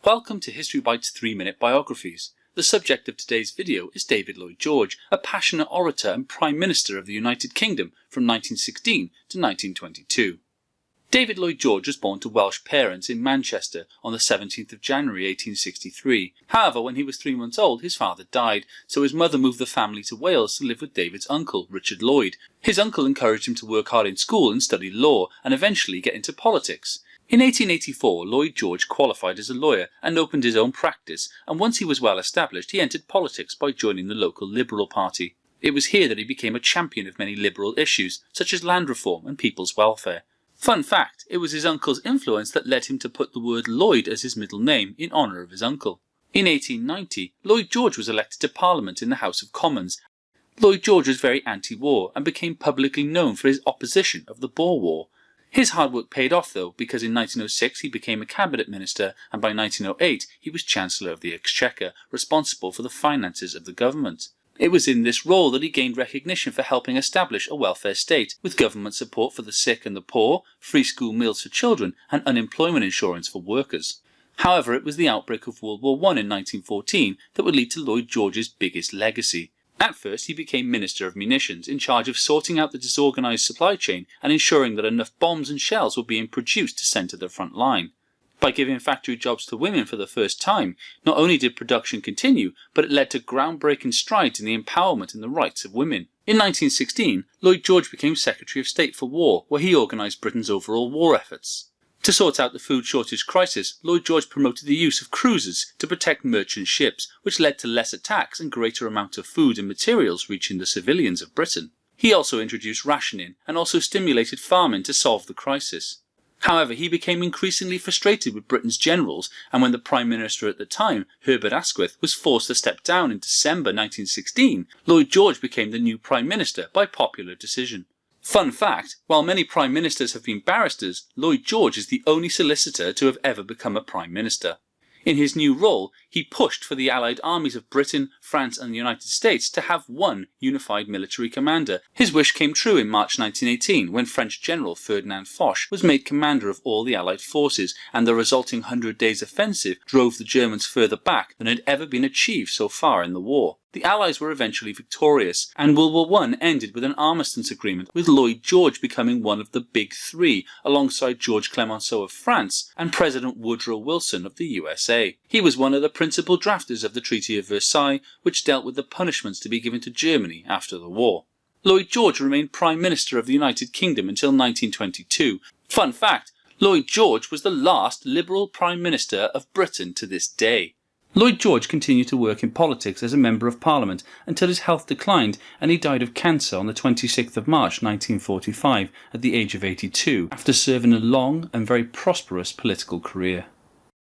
Welcome to History Bites 3-Minute Biographies. The subject of today's video is David Lloyd George, a passionate orator and Prime Minister of the United Kingdom from 1916 to 1922. David Lloyd George was born to Welsh parents in Manchester on the 17th of January 1863. However, when he was 3 months old, his father died, so his mother moved the family to Wales to live with David's uncle, Richard Lloyd. His uncle encouraged him to work hard in school and study law, and eventually get into politics. In 1884, Lloyd George qualified as a lawyer and opened his own practice, and once he was well established, he entered politics by joining the local Liberal Party. It was here that he became a champion of many liberal issues, such as land reform and people's welfare. Fun fact, it was his uncle's influence that led him to put the word Lloyd as his middle name in honour of his uncle. In 1890, Lloyd George was elected to Parliament in the House of Commons. Lloyd George was very anti-war and became publicly known for his opposition of the Boer War. His hard work paid off though, because in 1906 he became a cabinet minister, and by 1908 he was Chancellor of the Exchequer, responsible for the finances of the government. It was in this role that he gained recognition for helping establish a welfare state, with government support for the sick and the poor, free school meals for children, and unemployment insurance for workers. However, it was the outbreak of World War I in 1914 that would lead to Lloyd George's biggest legacy. At first, he became Minister of Munitions, in charge of sorting out the disorganised supply chain and ensuring that enough bombs and shells were being produced to send to the front line. By giving factory jobs to women for the first time, not only did production continue, but it led to groundbreaking strides in the empowerment and the rights of women. In 1916, Lloyd George became Secretary of State for War, where he organised Britain's overall war efforts. To sort out the food shortage crisis, Lloyd George promoted the use of cruisers to protect merchant ships, which led to less attacks and greater amount of food and materials reaching the civilians of Britain. He also introduced rationing and also stimulated farming to solve the crisis. However, he became increasingly frustrated with Britain's generals, and when the Prime Minister at the time, Herbert Asquith, was forced to step down in December 1916, Lloyd George became the new Prime Minister by popular decision. Fun fact, while many Prime Ministers have been barristers, Lloyd George is the only solicitor to have ever become a Prime Minister. In his new role, he pushed for the Allied armies of Britain, France and the United States to have one unified military commander. His wish came true in March 1918 when French General Ferdinand Foch was made commander of all the Allied forces, and the resulting 100 Days offensive drove the Germans further back than had ever been achieved so far in the war. The Allies were eventually victorious, and World War I ended with an armistice agreement, with Lloyd George becoming one of the Big Three, alongside George Clemenceau of France and President Woodrow Wilson of the USA. He was one of the principal drafters of the Treaty of Versailles, which dealt with the punishments to be given to Germany after the war. Lloyd George remained Prime Minister of the United Kingdom until 1922. Fun fact, Lloyd George was the last Liberal Prime Minister of Britain to this day. Lloyd George continued to work in politics as a Member of Parliament until his health declined and he died of cancer on the 26th of March 1945 at the age of 82, after serving a long and very prosperous political career.